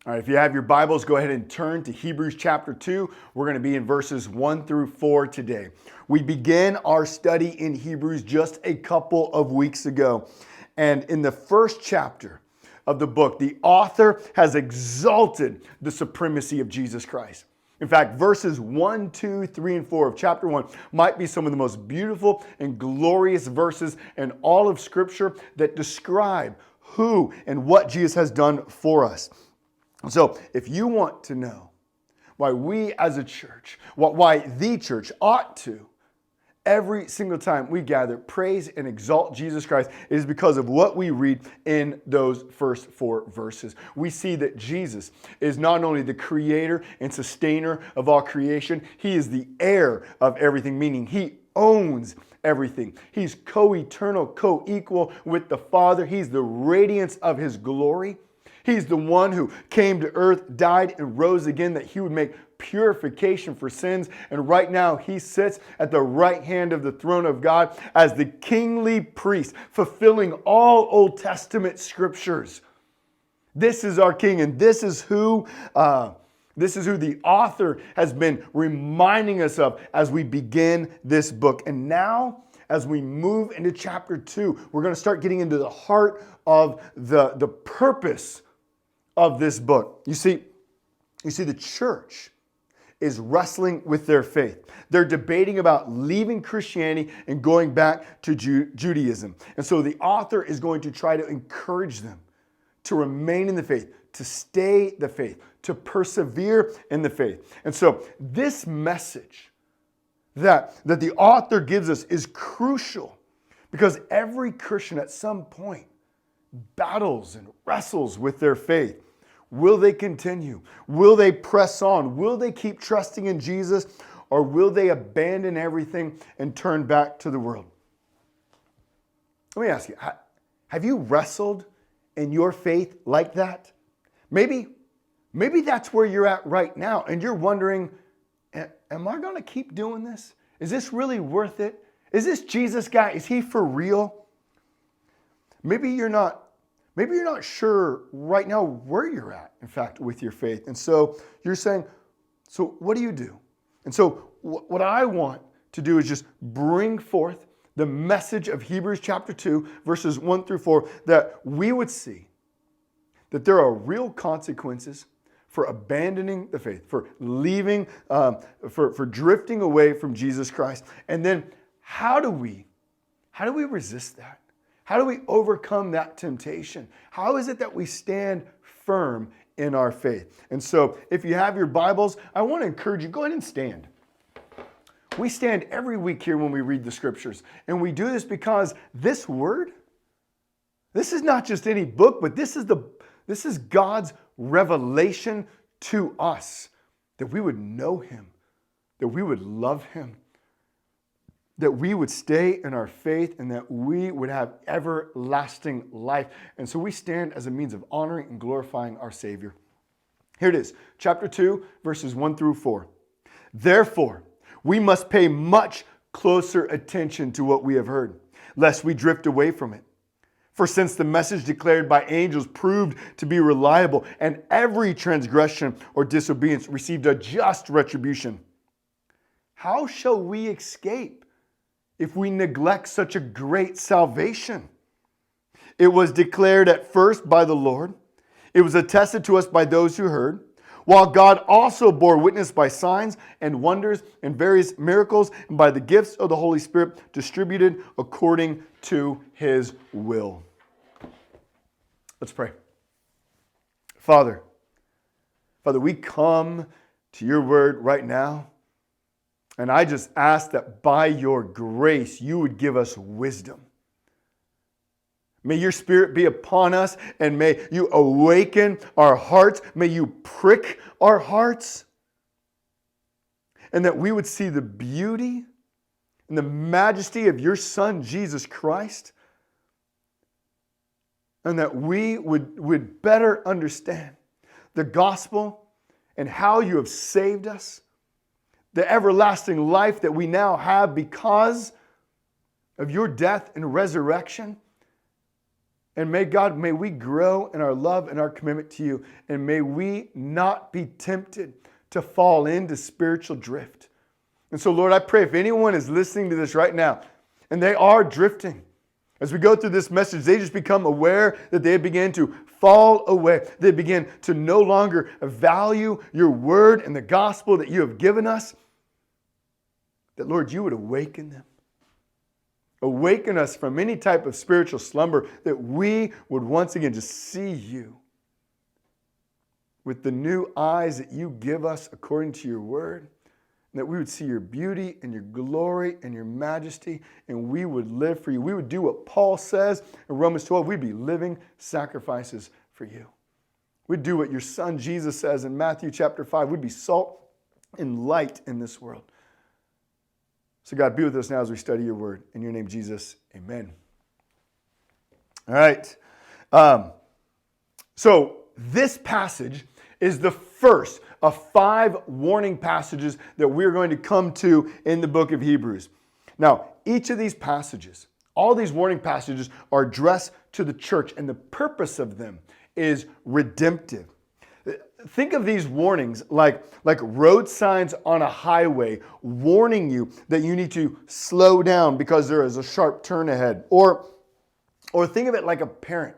All right, if you have your Bibles, go ahead and turn to Hebrews chapter 2. We're going to be in verses 1 through 4 today. We began our study in Hebrews just a couple of weeks ago. And in the first chapter of the book, the author has exalted the supremacy of Jesus Christ. In fact, verses 1, 2, 3, and 4 of chapter 1 might be some of the most beautiful and glorious verses in all of Scripture that describe who and what Jesus has done for us. So if you want to know why we as a church, why the church ought to, every single time we gather, praise and exalt Jesus Christ, it is because of what we read in those first 4 verses. We see that Jesus is not only the creator and sustainer of all creation, he is the heir of everything, meaning he owns everything. He's co-eternal, co-equal with the Father. He's the radiance of his glory. He's the one who came to earth, died, and rose again that he would make purification for sins. And right now he sits at the right hand of the throne of God as the kingly priest, fulfilling all Old Testament scriptures. This is our king, and this is who the author has been reminding us of as we begin this book. And now, as we move into chapter 2, we're going to start getting into the heart of the purpose of this book. You see, the church is wrestling with their faith. They're debating about leaving Christianity and going back to Judaism. And so the author is going to try to encourage them to remain in the faith, to stay the faith, to persevere in the faith. And so this message that the author gives us is crucial because every Christian at some point battles and wrestles with their faith. Will they continue? Will they press on? Will they keep trusting in Jesus? Or will they abandon everything and turn back to the world? Let me ask you, have you wrestled in your faith like that? Maybe that's where you're at right now and you're wondering, am I going to keep doing this? Is this really worth it? Is this Jesus guy, is he for real? Maybe you're not sure right now where you're at, in fact, with your faith. And so you're saying, so what do you do? And so what I want to do is just bring forth the message of Hebrews chapter 2, verses 1 through 4, that we would see that there are real consequences for abandoning the faith, for leaving, for drifting away from Jesus Christ. And then how do we resist that? How do we overcome that temptation? How is it that we stand firm in our faith? And so if you have your Bibles, I want to encourage you, go ahead and stand. We stand every week here when we read the scriptures. And we do this because this word, this is not just any book, but this is God's revelation to us, that we would know him, that we would love him, that we would stay in our faith, and that we would have everlasting life. And so we stand as a means of honoring and glorifying our Savior. Here it is, chapter 2, verses 1 through 4. Therefore, we must pay much closer attention to what we have heard, lest we drift away from it. For since the message declared by angels proved to be reliable, and every transgression or disobedience received a just retribution, how shall we escape if we neglect such a great salvation? It was declared at first by the Lord. It was attested to us by those who heard, while God also bore witness by signs and wonders and various miracles and by the gifts of the Holy Spirit distributed according to his will. Let's pray. Father, we come to your word right now. And I just ask that by your grace, you would give us wisdom. May your Spirit be upon us and may you awaken our hearts. May you prick our hearts. And that we would see the beauty and the majesty of your Son, Jesus Christ. And that we would better understand the gospel and how you have saved us. The everlasting life that we now have because of your death and resurrection. And may we grow in our love and our commitment to you. And may we not be tempted to fall into spiritual drift. And so, Lord, I pray if anyone is listening to this right now and they are drifting, as we go through this message, they just become aware that they begin to fall away. They begin to no longer value your word and the gospel that you have given us. That, Lord, you would awaken them. Awaken us from any type of spiritual slumber, that we would once again just see you with the new eyes that you give us according to your word, and that we would see your beauty and your glory and your majesty, and we would live for you. We would do what Paul says in Romans 12. We'd be living sacrifices for you. We'd do what your son Jesus says in Matthew chapter 5. We'd be salt and light in this world. So God, be with us now as we study your word. In your name, Jesus, amen. All right. So this passage is the first of 5 warning passages that we're going to come to in the book of Hebrews. Now, each of these passages, all these warning passages are addressed to the church, and the purpose of them is redemptive. Think of these warnings like road signs on a highway warning you that you need to slow down because there is a sharp turn ahead. Or think of it like a parent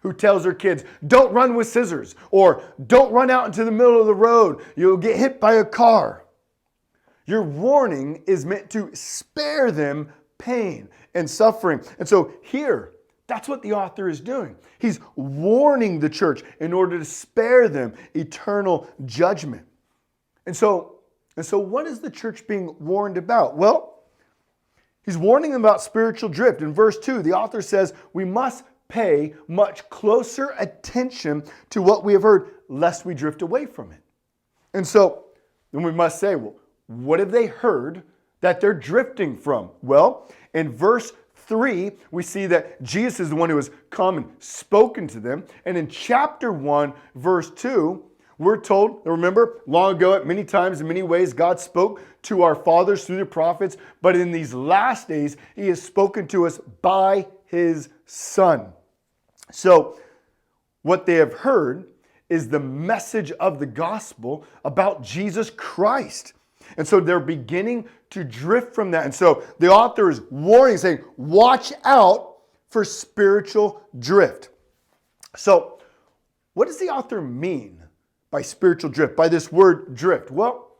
who tells their kids, don't run with scissors, or don't run out into the middle of the road. You'll get hit by a car. Your warning is meant to spare them pain and suffering. And so here, that's what the author is doing. He's warning the church in order to spare them eternal judgment. And so what is the church being warned about? Well, he's warning them about spiritual drift. In verse 2, the author says, we must pay much closer attention to what we have heard, lest we drift away from it. And so then we must say, well, what have they heard that they're drifting from? Well, in verse 3, we see that Jesus is the one who has come and spoken to them. And in chapter 1, verse 2, we're told, remember, long ago, many times, in many ways, God spoke to our fathers through the prophets. But in these last days, he has spoken to us by his Son. So what they have heard is the message of the gospel about Jesus Christ. And so they're beginning to drift from that. And so the author is warning, saying, watch out for spiritual drift. So what does the author mean by spiritual drift, by this word drift? Well,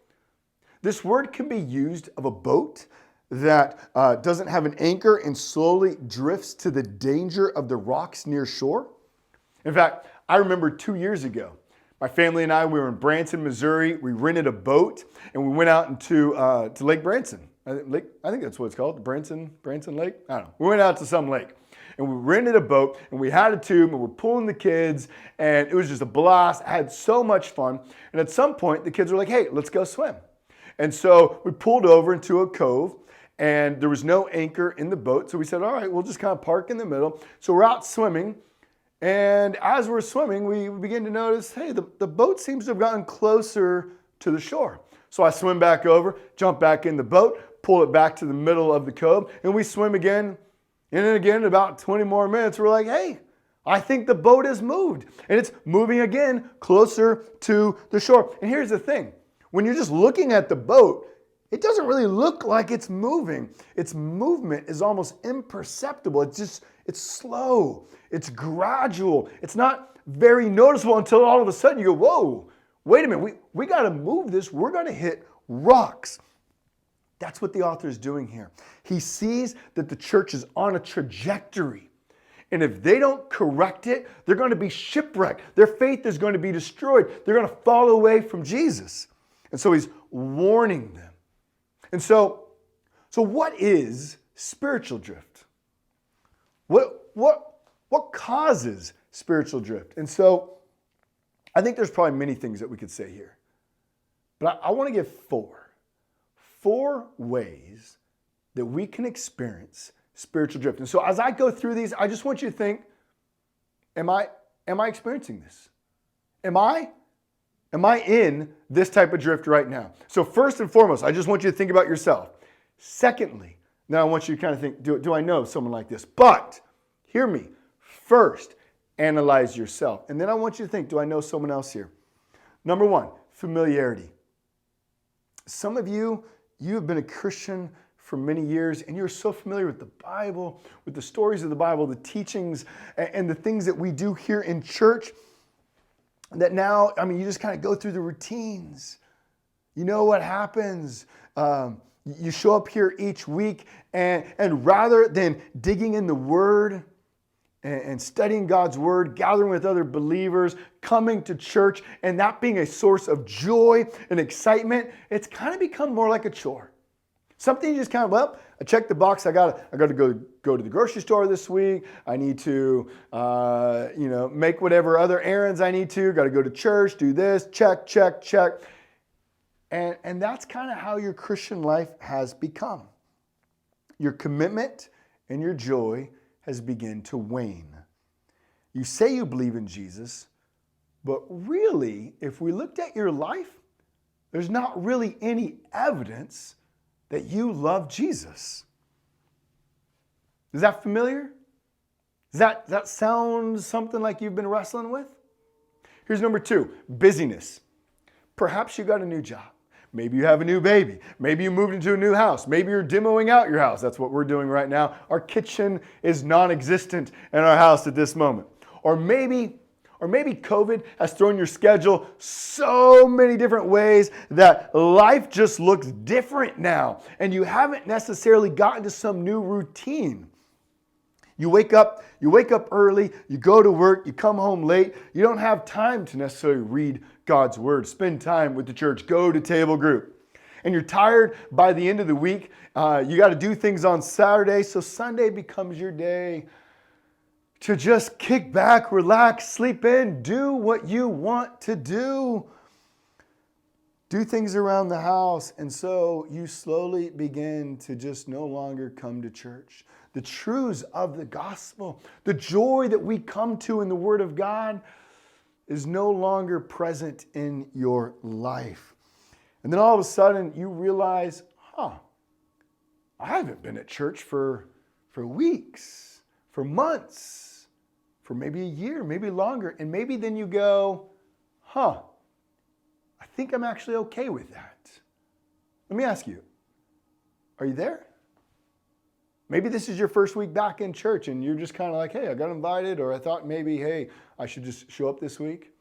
this word can be used of a boat that doesn't have an anchor and slowly drifts to the danger of the rocks near shore. In fact, I remember 2 years ago, my family and I, we were in Branson, Missouri. We rented a boat and we went out into to Lake Branson. I think that's what it's called, Branson Lake? I don't know. We went out to some lake and we rented a boat and we had a tube and we're pulling the kids and it was just a blast. I had so much fun. And at some point the kids were like, hey, let's go swim. And so we pulled over into a cove and there was no anchor in the boat. So we said, all right, we'll just kind of park in the middle. So we're out swimming. And as we're swimming, we begin to notice, hey, the boat seems to have gotten closer to the shore. So I swim back over, jump back in the boat, pull it back to the middle of the cove, and we swim again. And then again, in about 20 more minutes, we're like, hey, I think the boat has moved. And it's moving again closer to the shore. And here's the thing. When you're just looking at the boat, it doesn't really look like it's moving. Its movement is almost imperceptible. It's slow. It's gradual. It's not very noticeable until all of a sudden you go, whoa, wait a minute. We got to move this. We're going to hit rocks. That's what the author is doing here. He sees that the church is on a trajectory. And if they don't correct it, they're going to be shipwrecked. Their faith is going to be destroyed. They're going to fall away from Jesus. And so he's warning them. And so what is spiritual drift? What causes spiritual drift? And so I think there's probably many things that we could say here. But I want to give four ways that we can experience spiritual drift. And so as I go through these, I just want you to think, am I experiencing this? Am I in this type of drift right now? So first and foremost, I just want you to think about yourself. Secondly, now I want you to kind of think, do I know someone like this? But hear me. First, analyze yourself. And then I want you to think, do I know someone else here? Number one, familiarity. Some of you have been a Christian for many years, and you're so familiar with the Bible, with the stories of the Bible, the teachings, and the things that we do here in church, that now, you just kind of go through the routines. You know what happens. You show up here each week, and rather than digging in the Word and studying God's Word, gathering with other believers, coming to church, and that being a source of joy and excitement, it's kind of become more like a chore. Something you just kind of, I checked the box. I got to go to the grocery store this week. I need to, make whatever other errands I need to. Got to go to church, do this, check. And that's kind of how your Christian life has become. Your commitment and your joy has begun to wane. You say you believe in Jesus, but really, if we looked at your life, there's not really any evidence that you love Jesus. Is that familiar? Does that sound something like you've been wrestling with? Here's number two, busyness. Perhaps you got a new job. Maybe you have a new baby. Maybe you moved into a new house. Maybe you're demoing out your house. That's what we're doing right now. Our kitchen is non-existent in our house at this moment. Or maybe COVID has thrown your schedule so many different ways that life just looks different now, and you haven't necessarily gotten to some new routine. You wake up early, you go to work, you come home late. You don't have time to necessarily read God's Word, spend time with the church, go to table group. And you're tired by the end of the week. You got to do things on Saturday, so Sunday becomes your day to just kick back, relax, sleep in, do what you want to do. Do things around the house. And so you slowly begin to just no longer come to church. The truths of the gospel, the joy that we come to in the Word of God is no longer present in your life. And then all of a sudden you realize, I haven't been at church for weeks, for months, for maybe a year, maybe longer. And maybe then you go, I think I'm actually okay with that. Let me ask you, are you there? Maybe this is your first week back in church and you're just kind of like, hey, I got invited, or I thought maybe, hey, I should just show up this week.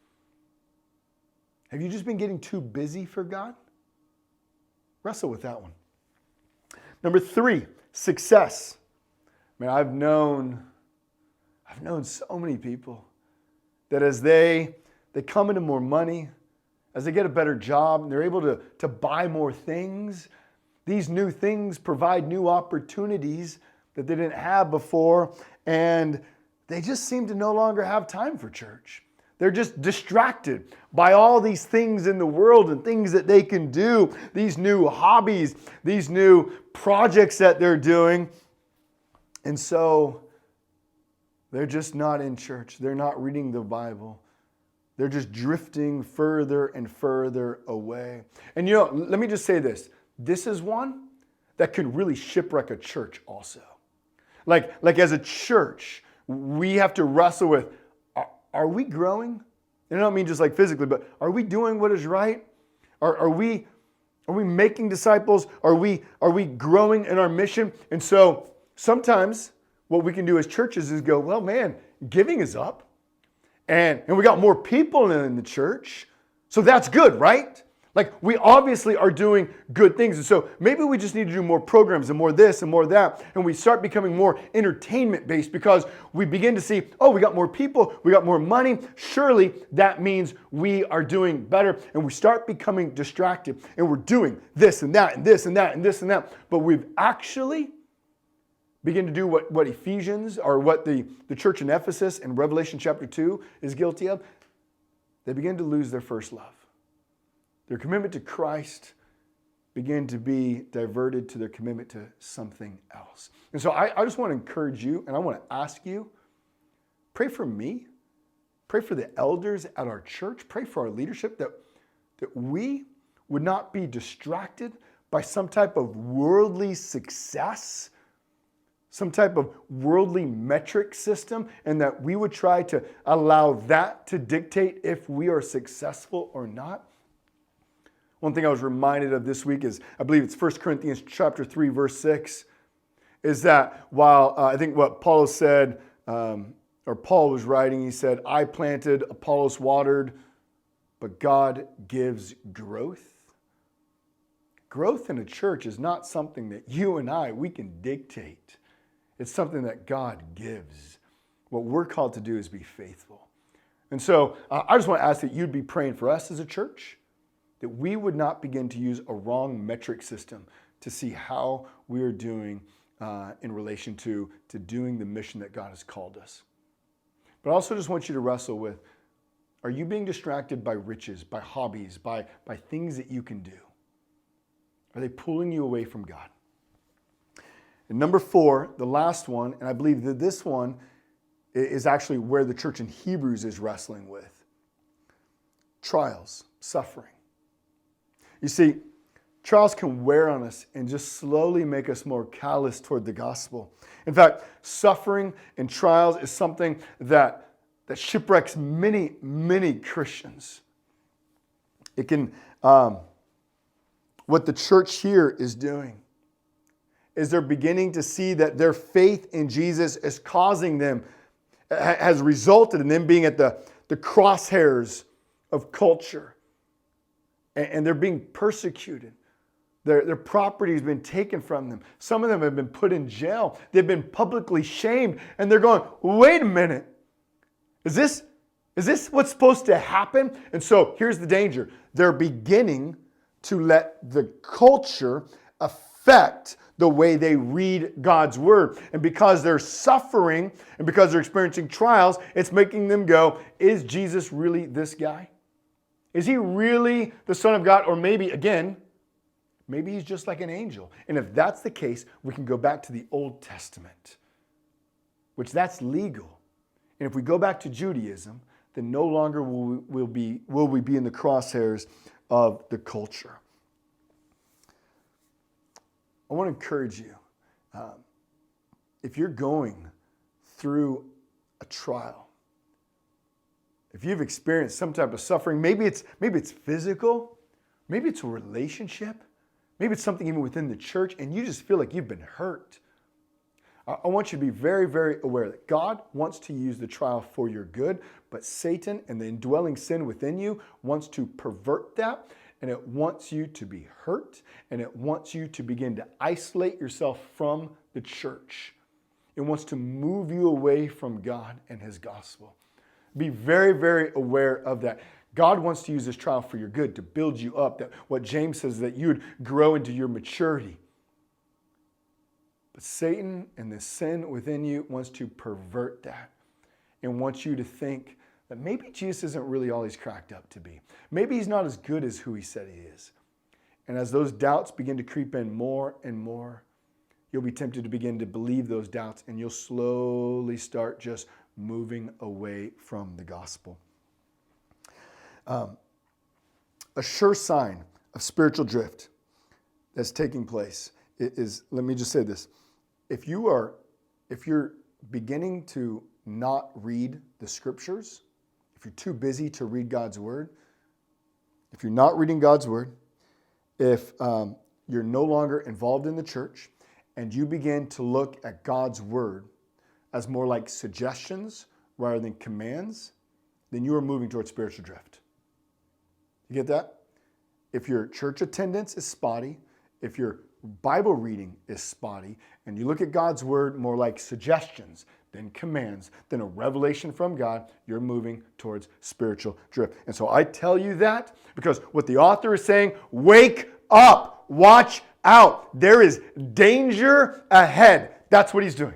Have you just been getting too busy for God? Wrestle with that one. Number 3, success. Man, I've known so many people that as they come into more money, as they get a better job, and they're able to buy more things, these new things provide new opportunities that they didn't have before, and they just seem to no longer have time for church. They're just distracted by all these things in the world and things that they can do, these new hobbies, these new projects that they're doing. And so they're just not in church. They're not reading the Bible. They're just drifting further and further away. And let me just say this. This is one that could really shipwreck a church also. Like as a church, we have to wrestle with, are we growing? And I don't mean just like physically, but are we doing what is right? Are we making disciples? Are we growing in our mission? And so sometimes what we can do as churches is go, well, man, giving is up. And we got more people in the church. So that's good, right? Like, we obviously are doing good things. And so maybe we just need to do more programs and more this and more that. And we start becoming more entertainment-based because we begin to see, we got more people, we got more money. Surely that means we are doing better. And we start becoming distracted. And we're doing this and that and this and that and this and that. But we've actually begin to do what Ephesians, or what the church in Ephesus in Revelation chapter 2 is guilty of. They begin to lose their first love. Their commitment to Christ began to be diverted to their commitment to something else. And so I just want to encourage you, and I want to ask you, pray for me, pray for the elders at our church, pray for our leadership, that we would not be distracted by some type of worldly success, some type of worldly metric system, and that we would try to allow that to dictate if we are successful or not. One thing I was reminded of this week is, I believe it's 1 Corinthians chapter 3, verse 6, is that while I think what Paul said, or Paul was writing, he said, I planted, Apollos watered, but God gives growth. Growth in a church is not something that you and we can dictate. It's something that God gives. What we're called to do is be faithful. And so I just want to ask that you'd be praying for us as a church, that we would not begin to use a wrong metric system to see how we are doing in relation to doing the mission that God has called us. But I also just want you to wrestle with, are you being distracted by riches, by hobbies, by things that you can do? Are they pulling you away from God? And number 4, the last one, and I believe that this one is actually where the church in Hebrews is wrestling with. Trials, suffering. You see, trials can wear on us and just slowly make us more callous toward the gospel. In fact, suffering and trials is something that shipwrecks many, many Christians. It can, what the church here is doing is they're beginning to see that their faith in Jesus is causing them, has resulted in them being at the crosshairs of culture. And they're being persecuted. Their property has been taken from them. Some of them have been put in jail. They've been publicly shamed. And they're going, wait a minute. Is this what's supposed to happen? And so here's the danger. They're beginning to let the culture affect the way they read God's word. And because they're suffering and because they're experiencing trials, it's making them go, is Jesus really this guy? Is he really the Son of God? Or maybe, again, maybe he's just like an angel. And if that's the case, we can go back to the Old Testament, which that's legal. And if we go back to Judaism, then no longer will we be in the crosshairs of the culture. I want to encourage you, if you're going through a trial, if you've experienced some type of suffering, maybe it's physical, maybe it's a relationship, maybe it's something even within the church, and you just feel like you've been hurt. I want you to be very, very aware that God wants to use the trial for your good, but Satan and the indwelling sin within you wants to pervert that, and it wants you to be hurt, and it wants you to begin to isolate yourself from the church. It wants to move you away from God and his gospel. Be very, very aware of that. God wants to use this trial for your good, to build you up. That what James says, that you would grow into your maturity. But Satan and the sin within you wants to pervert that and wants you to think that maybe Jesus isn't really all he's cracked up to be. Maybe he's not as good as who he said he is. And as those doubts begin to creep in more and more, you'll be tempted to begin to believe those doubts, and you'll slowly start just moving away from the gospel. A sure sign of spiritual drift that's taking place is, let me just say this. If you're beginning to not read the scriptures, if you're too busy to read God's word, if you're not reading God's word, if you're no longer involved in the church, and you begin to look at God's word as more like suggestions rather than commands, then you are moving towards spiritual drift. You get that? If your church attendance is spotty, if your Bible reading is spotty, and you look at God's word more like suggestions than commands, than a revelation from God, you're moving towards spiritual drift. And so I tell you that because what the author is saying, wake up, watch out. There is danger ahead. That's what he's doing.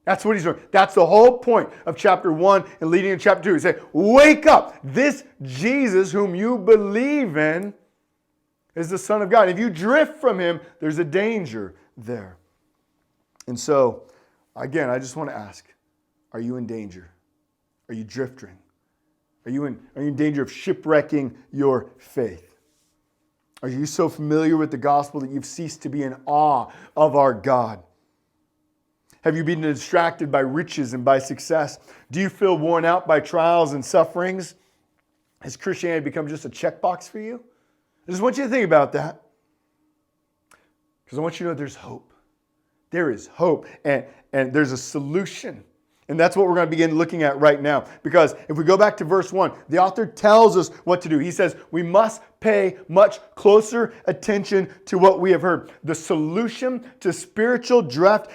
That's what he's doing. That's the whole point of chapter 1 and leading in chapter 2. He said, wake up. This Jesus whom you believe in is the Son of God. If you drift from him, there's a danger there. And so, again, I just want to ask, are you in danger? Are you drifting? Are you in danger of shipwrecking your faith? Are you so familiar with the gospel that you've ceased to be in awe of our God? Have you been distracted by riches and by success? Do you feel worn out by trials and sufferings? Has Christianity become just a checkbox for you? I just want you to think about that. Because I want you to know there's hope. There is hope, and there's a solution. And that's what we're going to begin looking at right now. Because if we go back to verse 1, the author tells us what to do. He says, we must pay much closer attention to what we have heard. The solution to spiritual drift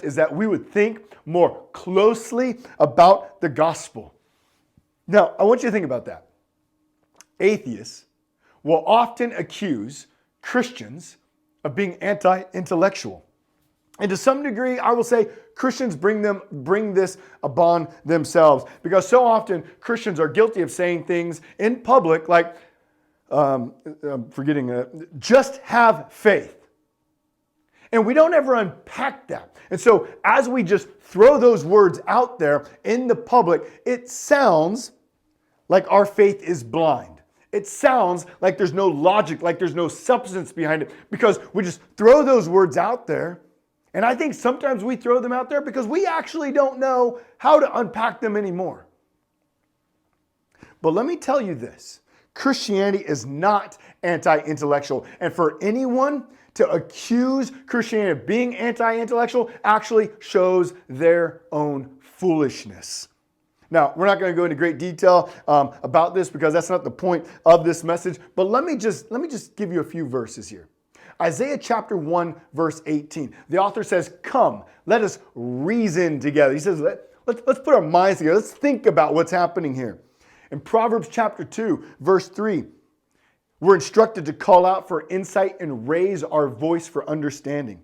is that we would think more closely about the gospel. Now, I want you to think about that. Atheists will often accuse Christians of being anti-intellectual. And to some degree, I will say Christians bring this upon themselves, because so often Christians are guilty of saying things in public like, just have faith. And we don't ever unpack that. And so as we just throw those words out there in the public, it sounds like our faith is blind. It sounds like there's no logic, like there's no substance behind it, because we just throw those words out there. And I think sometimes we throw them out there because we actually don't know how to unpack them anymore. But let me tell you this. Christianity is not anti-intellectual. And for anyone to accuse Christianity of being anti-intellectual actually shows their own foolishness. Now, we're not going to go into great detail about this because that's not the point of this message. But let me just give you a few verses here. Isaiah chapter 1, verse 18. The author says, come, let us reason together. He says, let's put our minds together. Let's think about what's happening here. In Proverbs chapter 2, verse 3, we're instructed to call out for insight and raise our voice for understanding.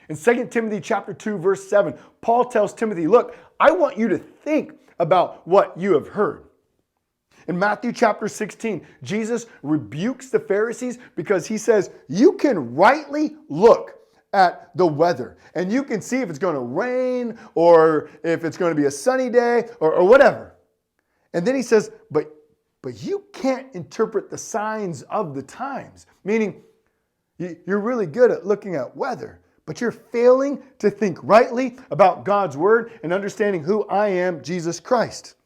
In 2 Timothy chapter 2, verse 7, Paul tells Timothy, look, I want you to think about what you have heard. In Matthew chapter 16, Jesus rebukes the Pharisees because he says, you can rightly look at the weather and you can see if it's going to rain or if it's going to be a sunny day or whatever. And then he says, but you can't interpret the signs of the times, meaning you're really good at looking at weather, but you're failing to think rightly about God's word and understanding who I am, Jesus Christ.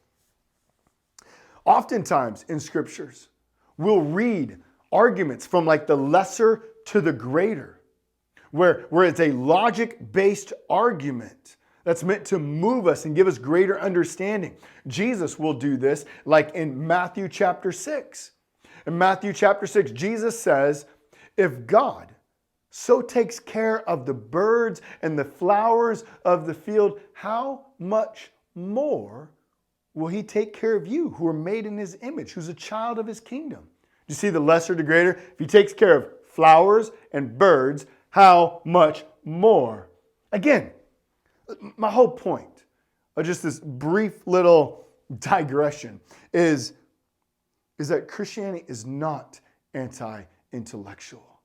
Oftentimes in scriptures, we'll read arguments from like the lesser to the greater, where it's a logic-based argument that's meant to move us and give us greater understanding. Jesus will do this like in Matthew chapter 6. In Matthew chapter 6, Jesus says, if God so takes care of the birds and the flowers of the field, how much more will he take care of you who are made in his image, who's a child of his kingdom? You see the lesser to greater? If he takes care of flowers and birds, how much more? Again, my whole point of just this brief little digression is that Christianity is not anti-intellectual.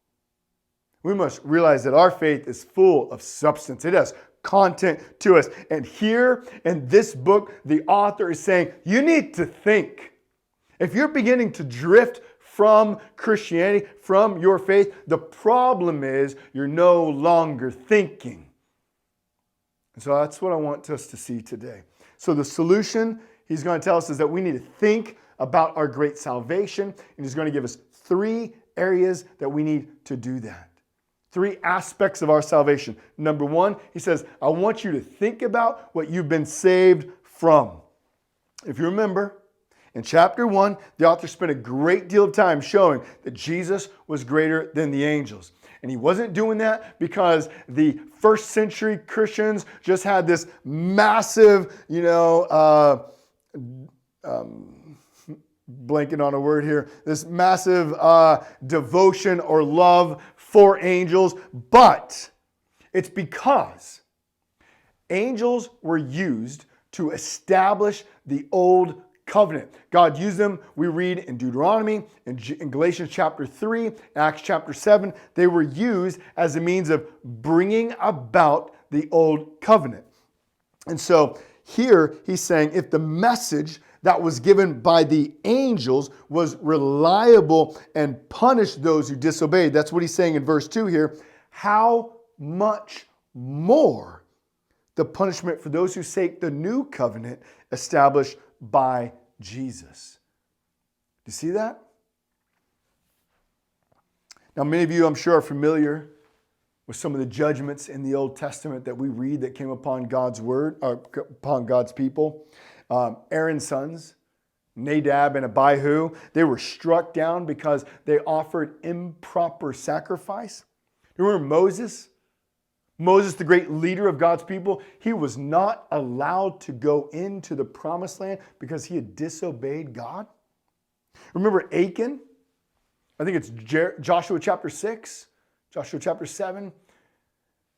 We must realize that our faith is full of substance. It has content to us. And here in this book, the author is saying, you need to think. If you're beginning to drift from Christianity, from your faith, the problem is you're no longer thinking. And so that's what I want us to see today. So the solution he's going to tell us is that we need to think about our great salvation. And he's going to give us 3 areas that we need to do that. 3 aspects of our salvation. Number 1, he says, I want you to think about what you've been saved from. If you remember, in chapter 1, the author spent a great deal of time showing that Jesus was greater than the angels. And he wasn't doing that because the first century Christians just had this massive, blanking on a word here, this massive devotion or love for angels, but it's because angels were used to establish the old covenant. God used them, we read in Deuteronomy, in Galatians chapter 3, Acts chapter 7, they were used as a means of bringing about the old covenant. And so here he's saying if the message that was given by the angels was reliable and punished those who disobeyed, that's what he's saying in verse 2 here, how much more the punishment for those who forsake the new covenant established by Jesus. Do you see that? Now, many of you, I'm sure, are familiar with some of the judgments in the Old Testament that we read that came upon God's word, upon God's people. Aaron's sons, Nadab and Abihu, they were struck down because they offered improper sacrifice. You remember Moses? Moses, the great leader of God's people, he was not allowed to go into the promised land because he had disobeyed God. Remember Achan? I think it's Joshua chapter 6, Joshua chapter 7.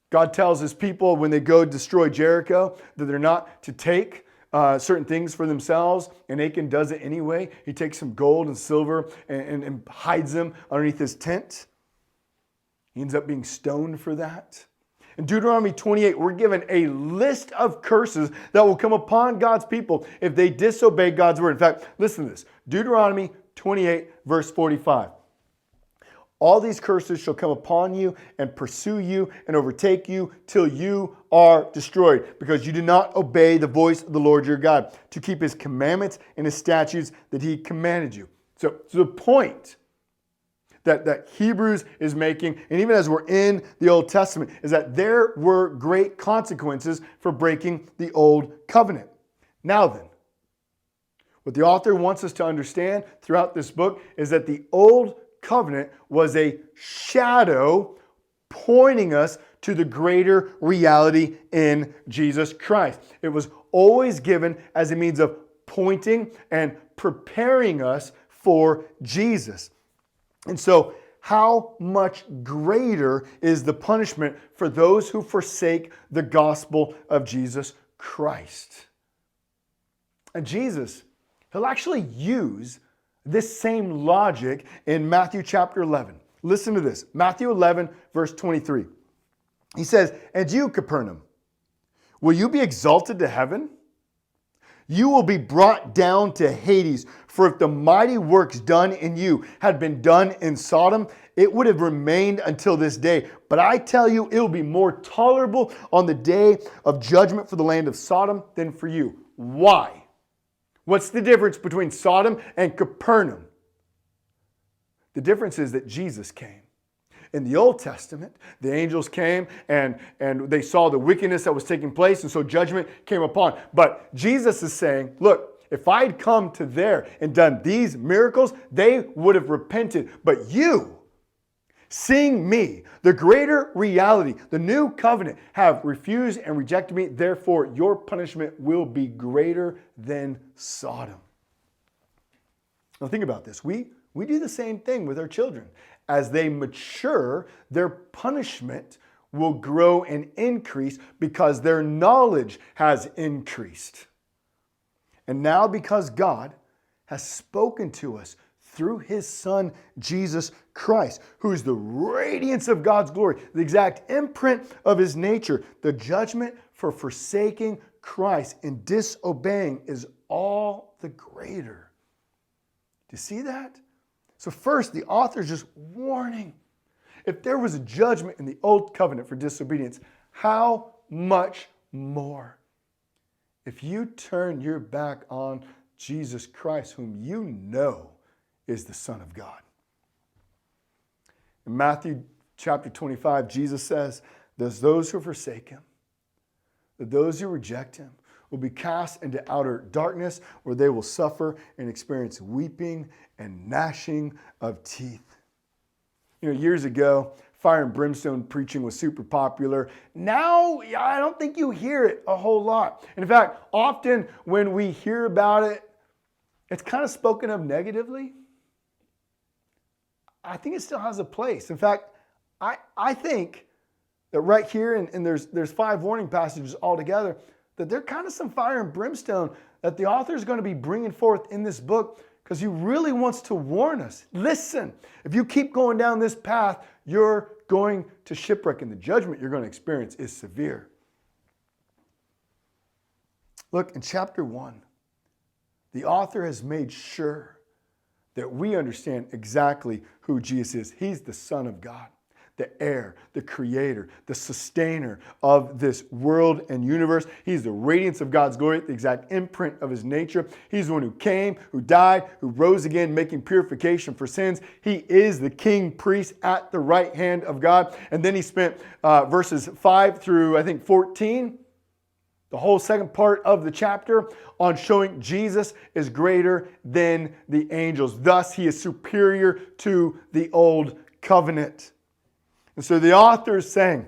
God tells his people when they go destroy Jericho that they're not to take certain things for themselves, and Achan does it anyway. He takes some gold and silver and hides them underneath his tent. He ends up being stoned for that. In Deuteronomy 28, we're given a list of curses that will come upon God's people if they disobey God's word. In fact, listen to this. Deuteronomy 28, verse 45. All these curses shall come upon you and pursue you and overtake you till you are destroyed, because you do not obey the voice of the Lord your God to keep his commandments and his statutes that he commanded you. So the point that Hebrews is making, and even as we're in the Old Testament, is that there were great consequences for breaking the old covenant. Now then, what the author wants us to understand throughout this book is that the old covenant was a shadow pointing us to the greater reality in Jesus Christ. It was always given as a means of pointing and preparing us for Jesus. And so, how much greater is the punishment for those who forsake the gospel of Jesus Christ? And Jesus, he'll actually use this same logic in Matthew chapter 11. Listen to this. Matthew 11, verse 23. He says, "And you, Capernaum, will you be exalted to heaven? You will be brought down to Hades. For if the mighty works done in you had been done in Sodom, it would have remained until this day. But I tell you, it will be more tolerable on the day of judgment for the land of Sodom than for you." Why? What's the difference between Sodom and Capernaum? The difference is that Jesus came. In the Old Testament, the angels came and they saw the wickedness that was taking place, and so judgment came upon. But Jesus is saying, look, if I'd come to there and done these miracles, they would have repented. But you, seeing me, the greater reality, the new covenant, have refused and rejected me. Therefore, your punishment will be greater than Sodom. Now think about this. We do the same thing with our children. As they mature, their punishment will grow and increase because their knowledge has increased. And now, because God has spoken to us through his Son, Jesus Christ, who is the radiance of God's glory, the exact imprint of his nature, the judgment for forsaking Christ and disobeying is all the greater. Do you see that? So first, the author is just warning. If there was a judgment in the old covenant for disobedience, how much more? If you turn your back on Jesus Christ, whom you know is the Son of God. In Matthew chapter 25, Jesus says, "There's those who forsake him, that those who reject him will be cast into outer darkness, where they will suffer and experience weeping and gnashing of teeth." You know, years ago, fire and brimstone preaching was super popular. Now, I don't think you hear it a whole lot. And in fact, often when we hear about it, it's kind of spoken of negatively. I think it still has a place. In fact, I think that right here, and there's 5 warning passages altogether, that there are kind of some fire and brimstone that the author is going to be bringing forth in this book, because he really wants to warn us. Listen, if you keep going down this path, you're going to shipwreck, and the judgment you're going to experience is severe. Look, in chapter 1, the author has made sure that we understand exactly who Jesus is. He's the Son of God. the heir, the creator, the sustainer of this world and universe. He's the radiance of God's glory, the exact imprint of his nature. He's the one who came, who died, who rose again, making purification for sins. He is the king priest at the right hand of God. And then he spent verses 5 through, I think, 14, the whole second part of the chapter, on showing Jesus is greater than the angels. Thus, he is superior to the old covenant. And so the author is saying,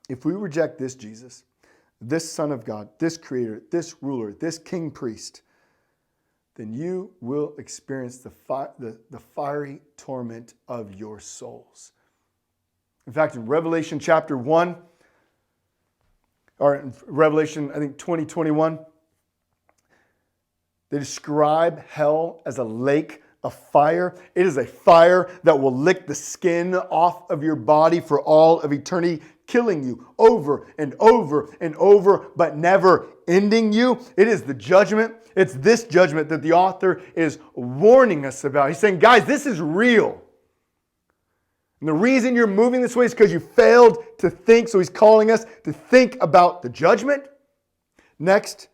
if we reject this Jesus, this Son of God, this Creator, this ruler, this King Priest, then you will experience the fiery torment of your souls. In fact, in Revelation chapter 1, or in Revelation, I think 20:21, they describe hell as a lake of fire. It is a fire that will lick the skin off of your body for all of eternity, killing you over and over and over, but never ending you. It is the judgment. It's this judgment that the author is warning us about. He's saying, guys, this is real. And the reason you're moving this way is because you failed to think. So he's calling us to think about the judgment. Next,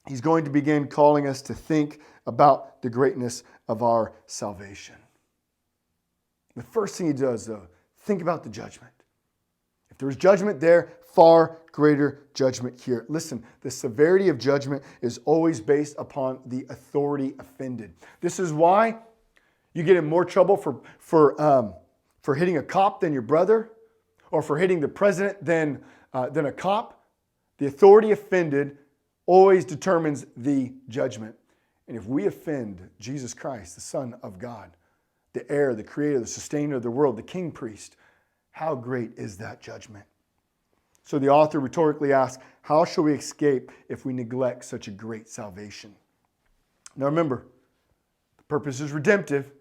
he's going to begin calling us to think about the greatness of our salvation. The first thing he does, though, think about the judgment. If there was judgment there, far greater judgment here. Listen, the severity of judgment is always based upon the authority offended. This is why you get in more trouble for hitting a cop than your brother, or for hitting the president than a cop. The authority offended always determines the judgment. And if we offend Jesus Christ, the Son of God, the heir, the creator, the sustainer of the world, the king priest, how great is that judgment? So the author rhetorically asks, how shall we escape if we neglect such a great salvation? Now remember, the purpose is redemptive.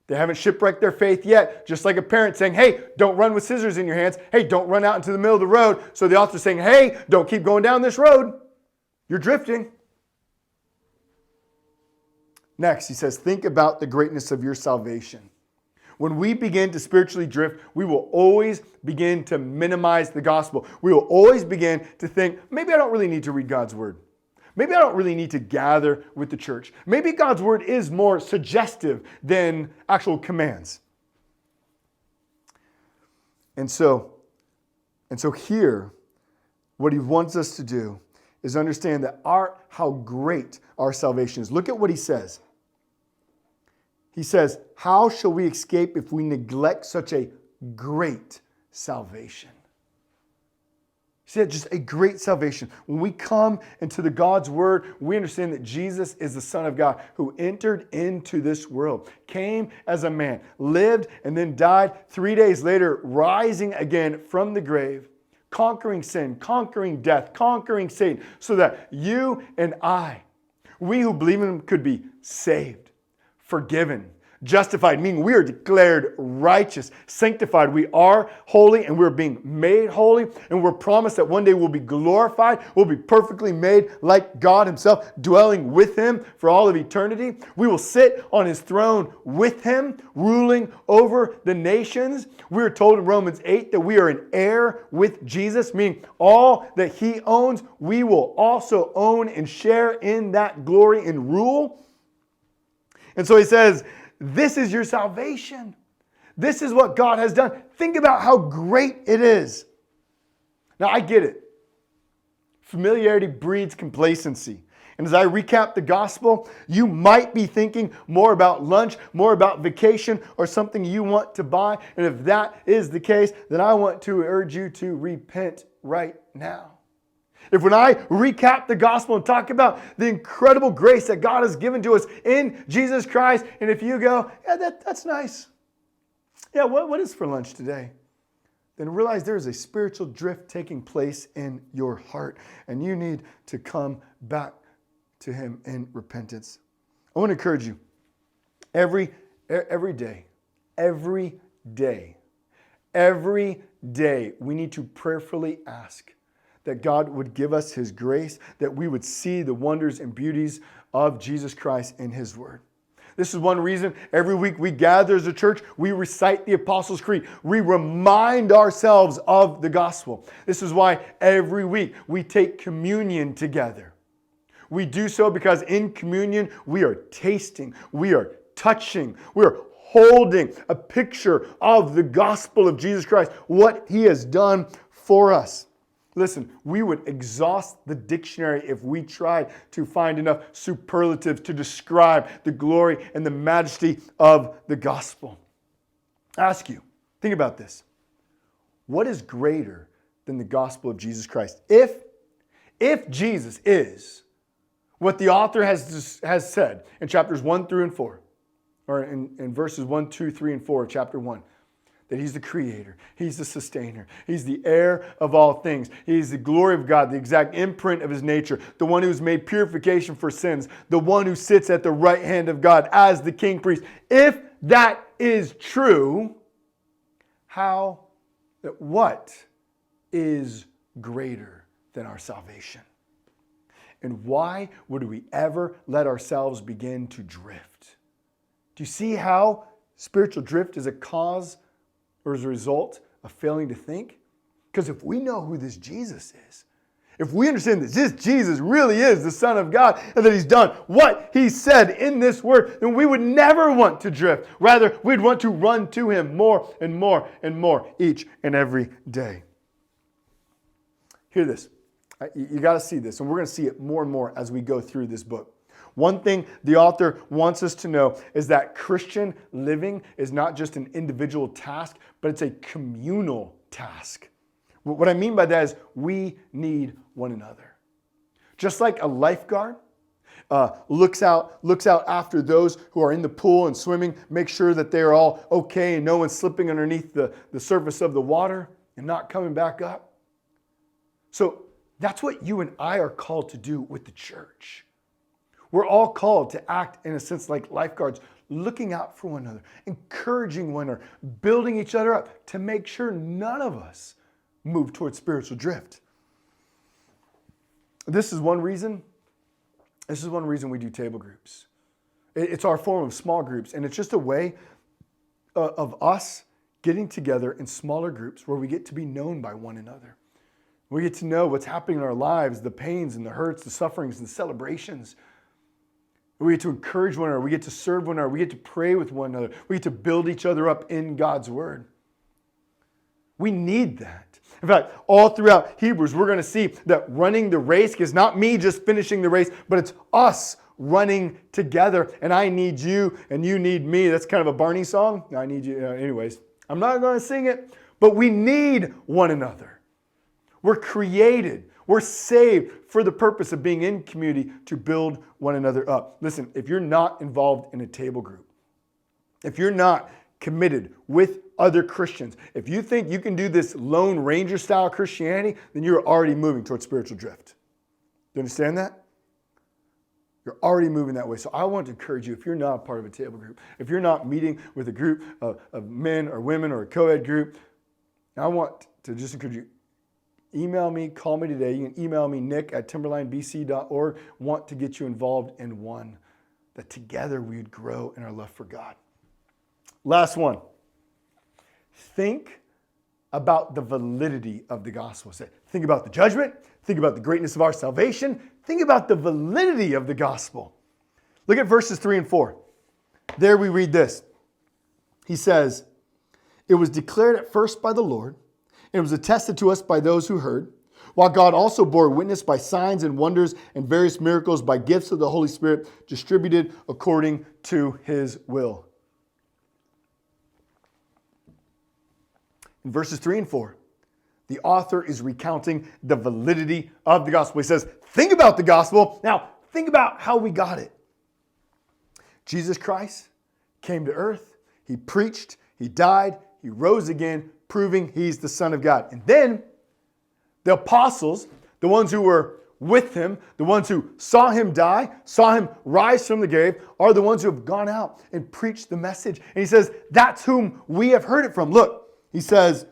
They haven't shipwrecked their faith yet. Just like a parent saying, hey, don't run with scissors in your hands. Hey, don't run out into the middle of the road. So the author's saying, hey, don't keep going down this road. You're drifting. Next, he says, think about the greatness of your salvation. When we begin to spiritually drift, we will always begin to minimize the gospel. We will always begin to think, maybe I don't really need to read God's word. Maybe I don't really need to gather with the church. Maybe God's word is more suggestive than actual commands. And so here, what he wants us to do is understand that how great our salvation is. Look at what he says. He says, how shall we escape if we neglect such a great salvation? See, just a great salvation. When we come into the God's word, we understand that Jesus is the Son of God who entered into this world, came as a man, lived and then died, 3 days later, rising again from the grave, conquering sin, conquering death, conquering Satan, so that you and I, we who believe in him, could be saved, forgiven, justified, meaning we are declared righteous, sanctified. We are holy and we're being made holy, and we're promised that one day we'll be glorified. We'll be perfectly made like God himself, dwelling with him for all of eternity. We will sit on his throne with him, ruling over the nations. We're told in Romans 8 that we are an heir with Jesus, meaning all that he owns, we will also own and share in that glory and rule. And so he says, this is your salvation. This is what God has done. Think about how great it is. Now, I get it. Familiarity breeds complacency. And as I recap the gospel, you might be thinking more about lunch, more about vacation, or something you want to buy. And if that is the case, then I want to urge you to repent right now. If when I recap the gospel and talk about the incredible grace that God has given to us in Jesus Christ, and if you go, yeah, that's nice. Yeah, what is for lunch today? Then realize there is a spiritual drift taking place in your heart, and you need to come back to him in repentance. I want to encourage you, every day, we need to prayerfully ask that God would give us his grace, that we would see the wonders and beauties of Jesus Christ in his word. This is one reason every week we gather as a church, we recite the Apostles' Creed. We remind ourselves of the gospel. This is why every week we take communion together. We do so because in communion we are tasting, we are touching, we are holding a picture of the gospel of Jesus Christ, what he has done for us. Listen, we would exhaust the dictionary if we tried to find enough superlatives to describe the glory and the majesty of the gospel. I ask you, think about this. What is greater than the gospel of Jesus Christ? If Jesus is what the author has said in chapters 1 through and 4, or in verses 1, 2, 3, and 4 of chapter 1, that he's the creator, he's the sustainer, he's the heir of all things, he's the glory of God, the exact imprint of his nature, the one who's made purification for sins, the one who sits at the right hand of God as the king priest. If that is true, what is greater than our salvation? And why would we ever let ourselves begin to drift? Do you see how spiritual drift is a cause or as a result of failing to think? Because if we know who this Jesus is, if we understand that this Jesus really is the Son of God and that he's done what he said in this word, then we would never want to drift. Rather, we'd want to run to him more and more and more each and every day. Hear this. You got to see this, and we're going to see it more and more as we go through this book. One thing the author wants us to know is that Christian living is not just an individual task, but it's a communal task. What I mean by that is we need one another. Just like a lifeguard looks out after those who are in the pool and swimming, make sure that they're all okay and no one's slipping underneath the surface of the water and not coming back up. So that's what you and I are called to do with the church. We're all called to act, in a sense, like lifeguards, looking out for one another, encouraging one another, building each other up to make sure none of us move towards spiritual drift. This is one reason we do table groups. It's our form of small groups, and it's just a way of us getting together in smaller groups where we get to be known by one another. We get to know what's happening in our lives, the pains and the hurts, the sufferings and the celebrations. We get to encourage one another. We get to serve one another. We get to pray with one another. We get to build each other up in God's word. We need that. In fact, all throughout Hebrews, we're going to see that running the race is not me just finishing the race, but it's us running together. And I need you and you need me. That's kind of a Barney song. I need you. Anyways, I'm not going to sing it, but we need one another. We're created. We're saved for the purpose of being in community to build one another up. Listen, if you're not involved in a table group, if you're not committed with other Christians, if you think you can do this Lone Ranger style Christianity, then you're already moving towards spiritual drift. Do you understand that? You're already moving that way. So I want to encourage you, if you're not part of a table group, if you're not meeting with a group of men or women or a co-ed group, I want to just encourage you, email me, call me today. You can email me, nick@timberlinebc.org. Want to get you involved in one, that together we would grow in our love for God. Last one. Think about the validity of the gospel. Think about the judgment. Think about the greatness of our salvation. Think about the validity of the gospel. Look at verses 3 and 4. There we read this. He says, "It was declared at first by the Lord, and it was attested to us by those who heard, while God also bore witness by signs and wonders and various miracles by gifts of the Holy Spirit distributed according to his will." In verses 3 and 4, the author is recounting the validity of the gospel. He says, think about the gospel. Now, think about how we got it. Jesus Christ came to earth. He preached. He died. He rose again, proving he's the Son of God. And then the apostles, the ones who were with him, the ones who saw him die, saw him rise from the grave, are the ones who have gone out and preached the message. And he says, that's whom we have heard it from. Look, he says,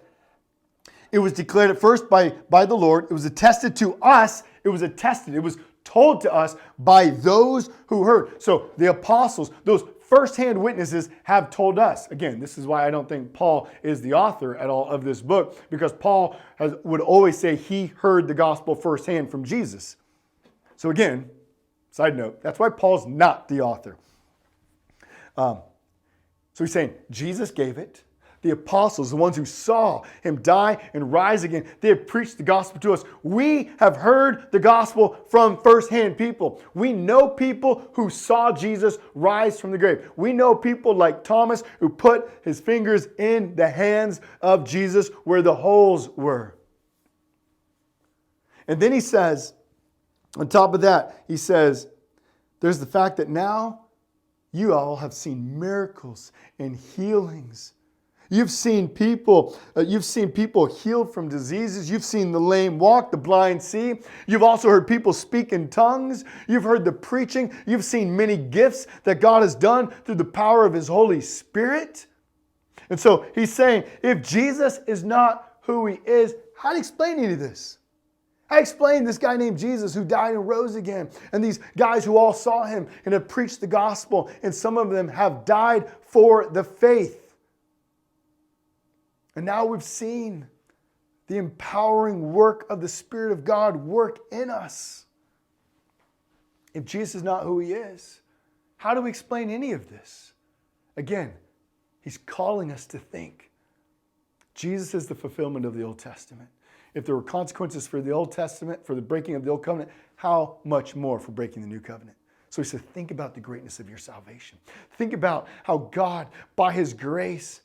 it was declared at first by the Lord. It was attested to us. It was told to us by those who heard. So the apostles, those firsthand witnesses have told us. Again, this is why I don't think Paul is the author at all of this book, because Paul would always say he heard the gospel firsthand from Jesus. So again, side note, that's why Paul's not the author. So he's saying Jesus gave it. The apostles, the ones who saw him die and rise again, they have preached the gospel to us. We have heard the gospel from firsthand people. We know people who saw Jesus rise from the grave. We know people like Thomas who put his fingers in the hands of Jesus where the holes were. And then he says, on top of that, he says, there's the fact that now you all have seen miracles and healings. You've seen people healed from diseases. You've seen the lame walk, the blind see. You've also heard people speak in tongues. You've heard the preaching. You've seen many gifts that God has done through the power of his Holy Spirit. And so he's saying, if Jesus is not who he is, how do you explain any of this? I explained this guy named Jesus who died and rose again, and these guys who all saw him and have preached the gospel, and some of them have died for the faith. And now we've seen the empowering work of the Spirit of God work in us. If Jesus is not who he is, how do we explain any of this? Again, he's calling us to think. Jesus is the fulfillment of the Old Testament. If there were consequences for the Old Testament, for the breaking of the Old Covenant, how much more for breaking the New Covenant? So he said, think about the greatness of your salvation. Think about how God, by his grace,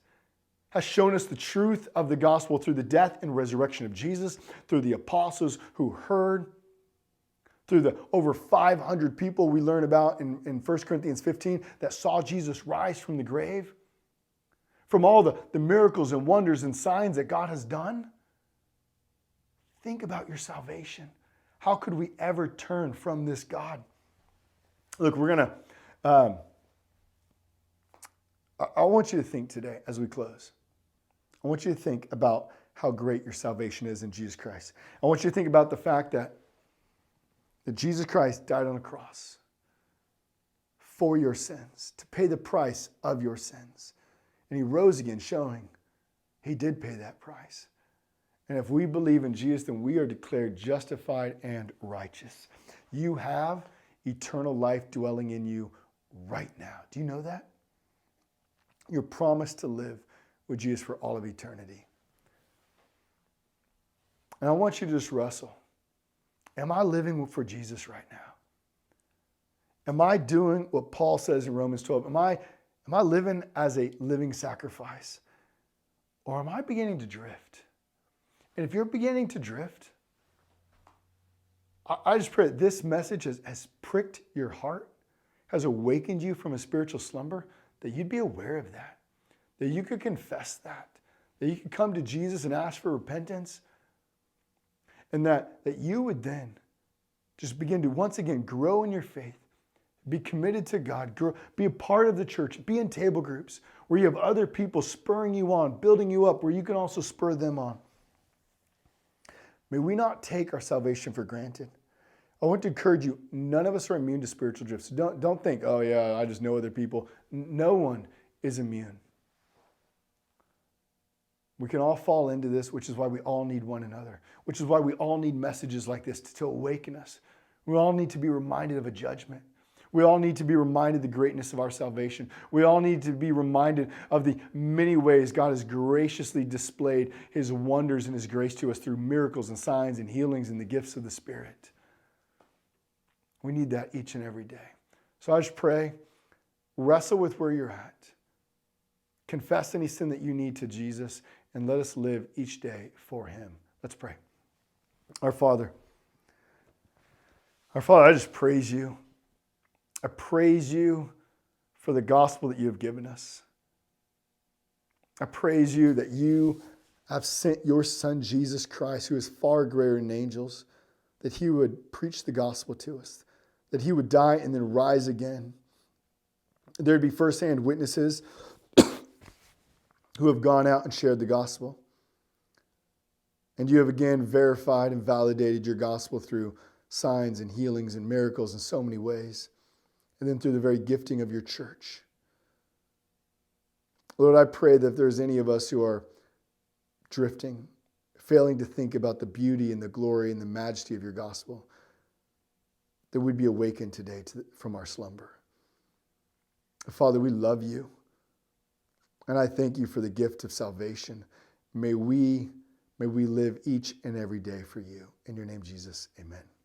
has shown us the truth of the gospel through the death and resurrection of Jesus, through the apostles who heard, through the over 500 people we learn about in 1 Corinthians 15 that saw Jesus rise from the grave, from all the miracles and wonders and signs that God has done. Think about your salvation. How could we ever turn from this God? Look, we're going to, I want you to think today as we close. I want you to think about how great your salvation is in Jesus Christ. I want you to think about the fact that Jesus Christ died on a cross for your sins, to pay the price of your sins. And he rose again, showing he did pay that price. And if we believe in Jesus, then we are declared justified and righteous. You have eternal life dwelling in you right now. Do you know that? You're promised to live with Jesus for all of eternity. And I want you to just wrestle. Am I living for Jesus right now? Am I doing what Paul says in Romans 12? Am I living as a living sacrifice? Or am I beginning to drift? And if you're beginning to drift, I just pray that this message has pricked your heart, has awakened you from a spiritual slumber, that you'd be aware of that you could confess that you could come to Jesus and ask for repentance, and that you would then just begin to once again grow in your faith, be committed to God, grow, be a part of the church, be in table groups where you have other people spurring you on, building you up, where you can also spur them on. May we not take our salvation for granted. I want to encourage you, none of us are immune to spiritual drifts. Don't think, oh yeah, I just know other people. No one is immune. We can all fall into this, which is why we all need one another, which is why we all need messages like this to awaken us. We all need to be reminded of a judgment. We all need to be reminded of the greatness of our salvation. We all need to be reminded of the many ways God has graciously displayed his wonders and his grace to us through miracles and signs and healings and the gifts of the Spirit. We need that each and every day. So I just pray, wrestle with where you're at. Confess any sin that you need to Jesus, and let us live each day for him. Let's pray. Our Father, I just praise you. I praise you for the gospel that you have given us. I praise you that you have sent your Son, Jesus Christ, who is far greater than angels, that he would preach the gospel to us, that he would die and then rise again. There would be firsthand witnesses who have gone out and shared the gospel. And you have again verified and validated your gospel through signs and healings and miracles in so many ways. And then through the very gifting of your church. Lord, I pray that if there's any of us who are drifting, failing to think about the beauty and the glory and the majesty of your gospel, that we'd be awakened today from our slumber. Father, we love you. And I thank you for the gift of salvation. May we live each and every day for you. In your name, Jesus, amen.